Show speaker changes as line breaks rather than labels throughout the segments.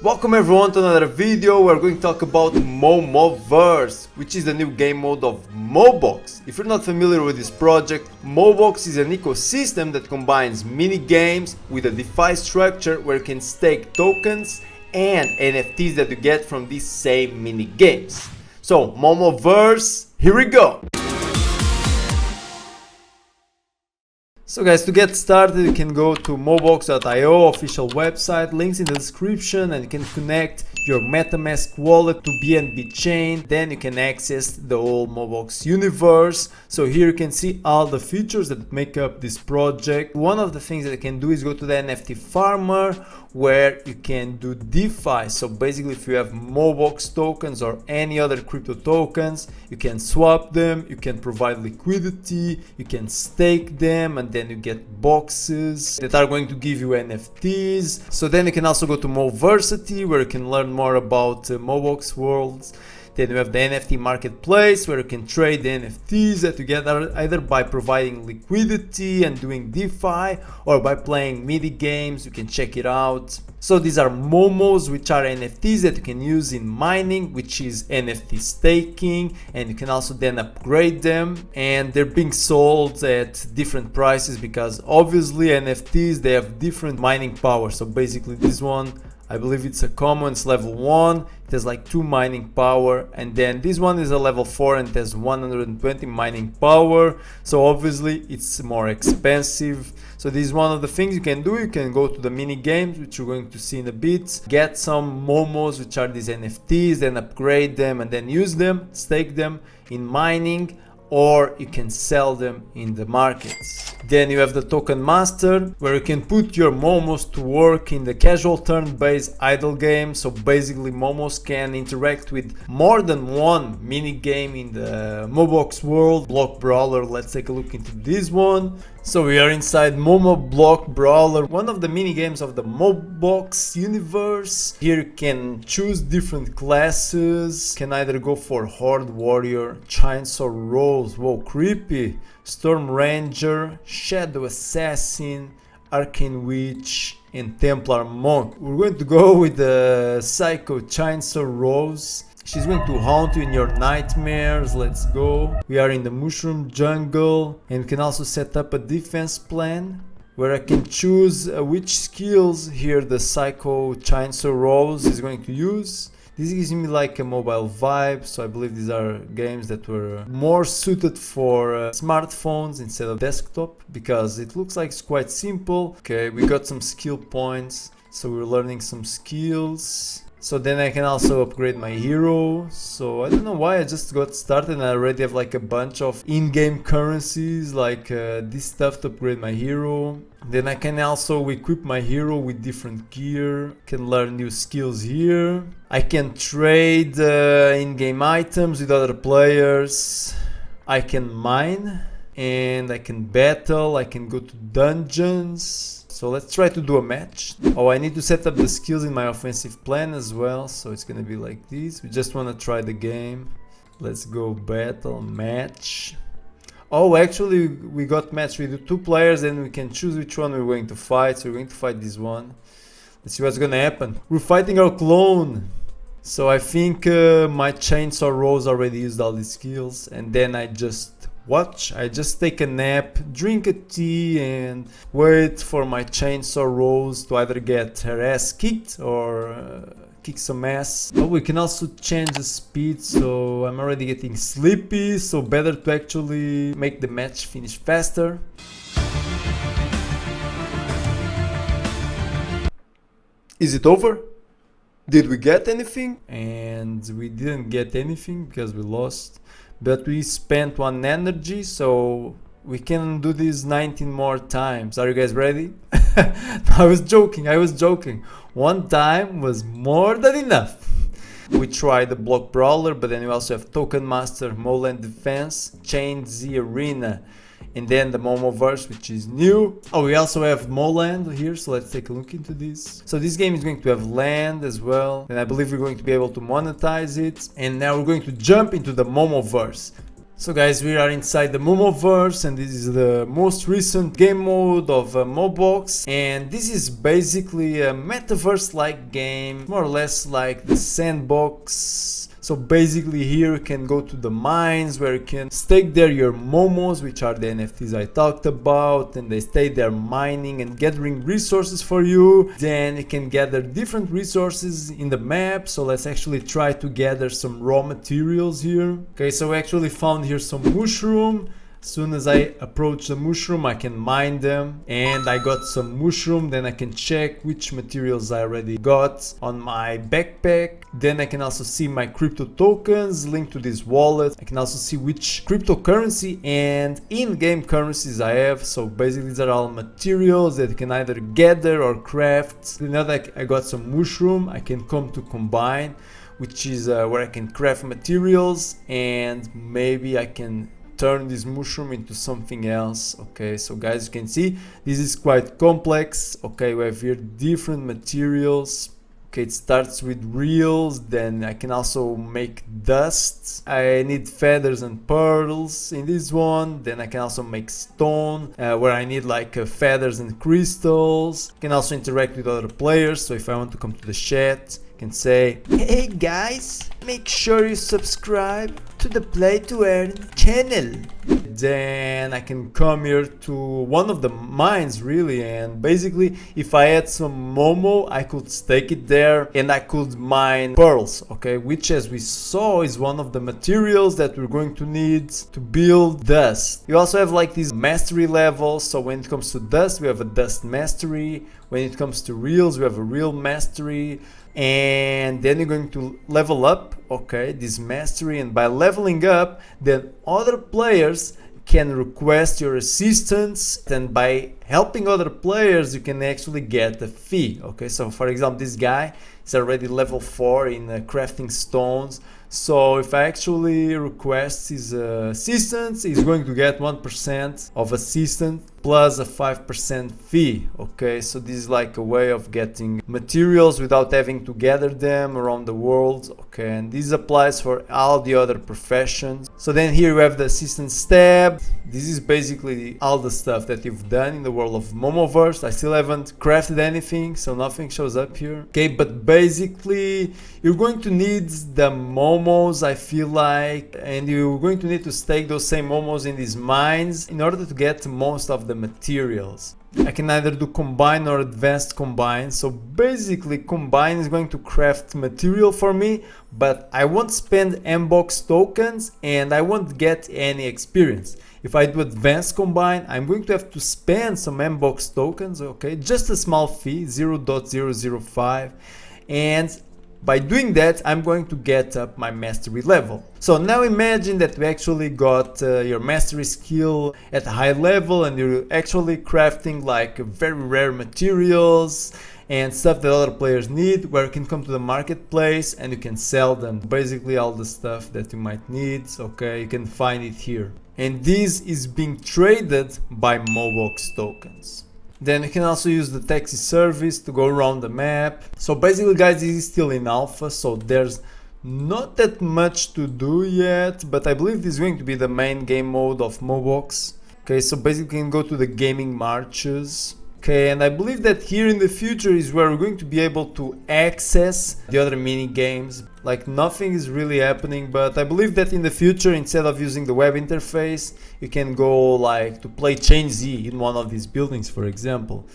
Welcome everyone to another video. We're going to talk about MOMOverse, which is the new game mode of MOBOX. If you're not familiar with this project, MOBOX is an ecosystem that combines mini games with a DeFi structure where you can stake tokens and NFTs that you get from these same mini games. So MOMOverse, here we go! So guys, to get started you can go to MOBOX.io official website, links in the description, and you can connect your MetaMask wallet to BNB chain. Then you can access the whole MOBOX universe. So here you can see all the features that make up this project. One of the things that you can do is go to the NFT farmer where you can do DeFi. So basically if you have MOBOX tokens or any other crypto tokens, you can swap them, you can provide liquidity, you can stake them, and then you get boxes that are going to give you NFTs. So then you can also go to MOVersity where you can learn more about MOBOX worlds. Then you have the NFT marketplace where you can trade the NFTs that you get either by providing liquidity and doing DeFi or by playing mini games. You can check it out. So these are momos, which are NFTs that you can use in mining, which is NFT staking, and you can also then upgrade them, and they're being sold at different prices because obviously NFTs, they have different mining power. So basically this one, I believe it's a common, it's level 1, it has like 2 mining power, and then this one is a level 4 and it has 120 mining power, so obviously it's more expensive. So this is one of the things you can do. You can go to the mini games, which you're going to see in a bit, get some momos, which are these NFTs, then upgrade them and then use them, stake them in mining, or you can sell them in the markets. Then you have the token master where you can put your momos to work in the casual turn-based idle game. So basically momos can interact with more than one mini game in the MOBOX world. Block Brawler, let's take a look into this one. So we are inside Momo Block Brawler, one of the mini games of the MOBOX universe. Here you can choose different classes. You can either go for Horde Warrior, Chainsaw Rose, whoa, creepy, Storm Ranger, Shadow Assassin, Arcane Witch, and Templar Monk. We're going to go with the Psycho Chainsaw Rose. She's going to haunt you in your nightmares. Let's go. We are in the Mushroom Jungle, and we can also set up a defense plan where I can choose which skills here the Psycho Chainsaw Rose is going to use. This gives me like a mobile vibe, so I believe these are games that were more suited for smartphones instead of desktop, because it looks like it's quite simple. Okay, we got some skill points, so we're learning some skills. So then I can also upgrade my hero. So I don't know why I just got started and I already have like a bunch of in-game currencies, like this stuff to upgrade my hero. Then I can also equip my hero with different gear, can learn new skills here. I can trade in-game items with other players. I can mine and I can battle, I can go to dungeons. So let's try to do a match. Oh, I need to set up the skills in my offensive plan as well. So it's gonna be like this. We just wanna try the game. Let's go battle, match. Oh, actually we got match. We do 2 players and we can choose which one we're going to fight. So we're going to fight this one. Let's see what's gonna happen. We're fighting our clone. So I think my Chainsaw Rose already used all these skills, and then I just watch. I just take a nap, drink a tea, and wait for my Chainsaw Rose to either get her ass kicked or kick some ass. Oh, we can also change the speed, so I'm already getting sleepy, so better to actually make the match finish faster. Is it over? Did we get anything? And we didn't get anything because we lost. But we spent 1 energy, so we can do this 19 more times. Are you guys ready? I was joking. 1 time was more than enough. We tried the Block Brawler, but then we also have Token Master, Moland Defense, Chain Z Arena, and then the MOMOverse, which is new. Oh, we also have Moland here, so let's take a look into this. So this game is going to have land as well, and I believe we're going to be able to monetize it. And now we're going to jump into the MOMOverse. So guys, we are inside the MOMOverse, and this is the most recent game mode of MOBOX, and this is basically a metaverse-like game, more or less like the sandbox. So basically here you can go to the mines where you can stake there your momos, which are the NFTs I talked about, and they stay there mining and gathering resources for you. Then you can gather different resources in the map. So let's actually try to gather some raw materials here. Okay, so we actually found here some mushroom. As soon as I approach the mushroom, I can mine them, and I got some mushroom. Then I can check which materials I already got on my backpack. Then I can also see my crypto tokens linked to this wallet. I can also see which cryptocurrency and in-game currencies I have. So basically these are all materials that you can either gather or craft. Now that I got some mushroom, I can come to combine, which is where I can craft materials, and maybe I can turn this mushroom into something else. Okay, so guys, you can see this is quite complex. Okay, we have here different materials. Okay, it starts with reels, then I can also make dust. I need feathers and pearls in this one. Then I can also make stone, where I need like feathers and crystals. I can also interact with other players. So if I want to come to the chat, I can say, hey guys, make sure you subscribe to the Play to Earn channel. Then I can come here to one of the mines really, and basically if I had some Momo, I could stake it there and I could mine pearls, okay, which as we saw is one of the materials that we're going to need to build dust. You also have like these mastery levels. So when it comes to dust, we have a dust mastery. When it comes to reels, we have a reel mastery. And then you're going to level up, okay, this mastery, and by leveling up, then other players can request your assistance, and by helping other players you can actually get a fee. Okay, so for example, this guy is already level 4 in crafting stones. So if I actually request his assistance, he's going to get 1% of assistance plus a 5% fee. Okay, so this is like a way of getting materials without having to gather them around the world. Okay, and this applies for all the other professions. So then here we have the assistance tab. This is basically all the stuff that you've done in the world of MOMOverse. I still haven't crafted anything, so nothing shows up here. Okay, but basically you're going to need the momos, I feel like, and you're going to need to stake those same momos in these mines in order to get most of the materials. I can either do combine or advanced combine. So basically combine is going to craft material for me, but I won't spend MBOX tokens and I won't get any experience. If I do advanced combine, I'm going to have to spend some MBOX tokens, okay, just a small fee, 0.005, and by doing that, I'm going to get up my mastery level. So now imagine that we actually got your mastery skill at a high level, and you're actually crafting like very rare materials and stuff that other players need, where you can come to the marketplace and you can sell them. Basically all the stuff that you might need, okay, you can find it here. And this is being traded by MOBOX tokens. Then you can also use the taxi service to go around the map. So basically guys, this is still in alpha, so there's not that much to do yet, but I believe this is going to be the main game mode of MOBOX. Okay, so basically you can go to the gaming marches. Okay, and I believe that here in the future is where we're going to be able to access the other mini games. Like nothing is really happening, but I believe that in the future, instead of using the web interface, you can go like to play Chain Z in one of these buildings, for example.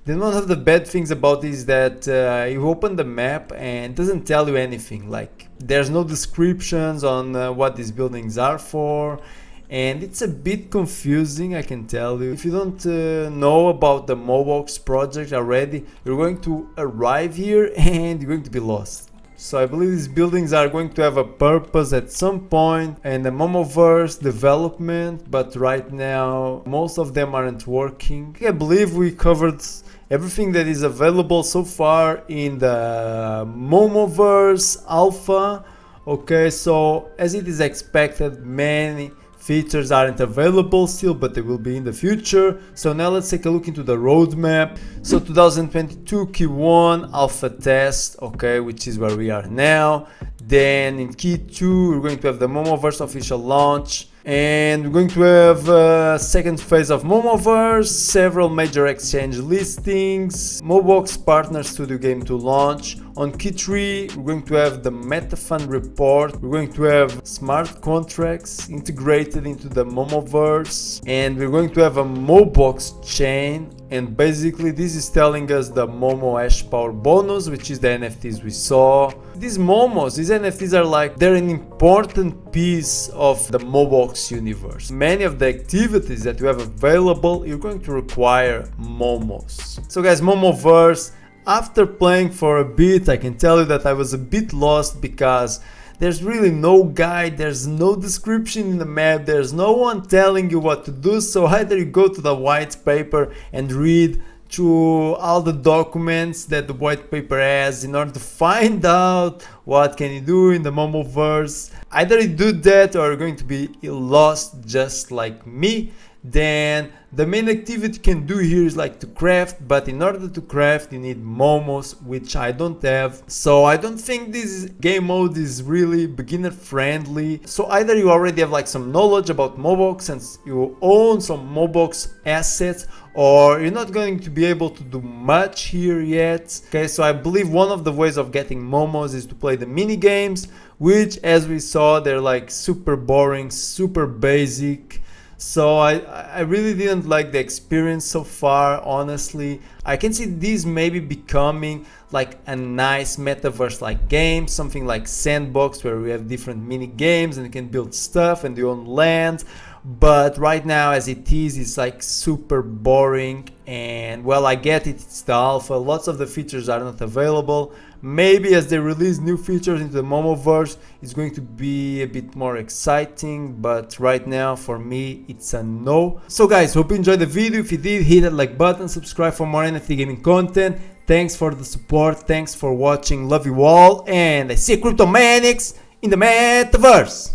Then one of the bad things about this is that you open the map and it doesn't tell you anything. Like there's no descriptions on what these buildings are for. And it's a bit confusing, I can tell you. If you don't know about the MOBOX project already, you're going to arrive here and you're going to be lost. So I believe these buildings are going to have a purpose at some point in the MOMOverse development, but right now most of them aren't working. I believe we covered everything that is available so far in the MOMOverse alpha. Okay, so as it is expected, many features aren't available still, but they will be in the future. So now let's take a look into the roadmap. So 2022 Q1 alpha test, okay, which is where we are now. Then in Q2 we're going to have the MOMOverse official launch. And we're going to have a second phase of MOMOverse, several major exchange listings, MOBOX partner studio game to launch. On key 3, we're going to have the MetaFund report, we're going to have smart contracts integrated into the MOMOverse, and we're going to have a MOBOX chain. And basically this is telling us the Momo hash power bonus, which is the NFTs we saw. These Momos, these NFTs are like, they're an important piece of the MOBOX universe. Many of the activities that you have available, you're going to require Momos. So guys, MOMOverse, after playing for a bit, I can tell you that I was a bit lost because there's really no guide, there's no description in the map, there's no one telling you what to do. So either you go to the white paper and read through all the documents that the white paper has in order to find out what can you do in the MOMOverse. Either you do that or you're going to be lost just like me. Then the main activity you can do here is like to craft, but in order to craft you need momos, which I don't have. So I don't think this game mode is really beginner friendly. So either you already have like some knowledge about MOBOX and you own some MOBOX assets, or you're not going to be able to do much here yet. Okay, so I believe one of the ways of getting momos is to play the mini games, which as we saw they're like super boring, super basic. So I really didn't like the experience so far, honestly. I can see these maybe becoming like a nice metaverse like game, something like Sandbox where we have different mini games and you can build stuff and you own land. But right now as it is, it's like super boring, and well, I get it, it's the alpha, lots of the features are not available. Maybe as they release new features into the MOMOverse, it's going to be a bit more exciting, but right now for me it's a no. So guys, hope you enjoyed the video. If you did, hit that like button, subscribe for more NFT gaming content. Thanks for the support, thanks for watching, love you all, and I see you cryptomanics in the metaverse.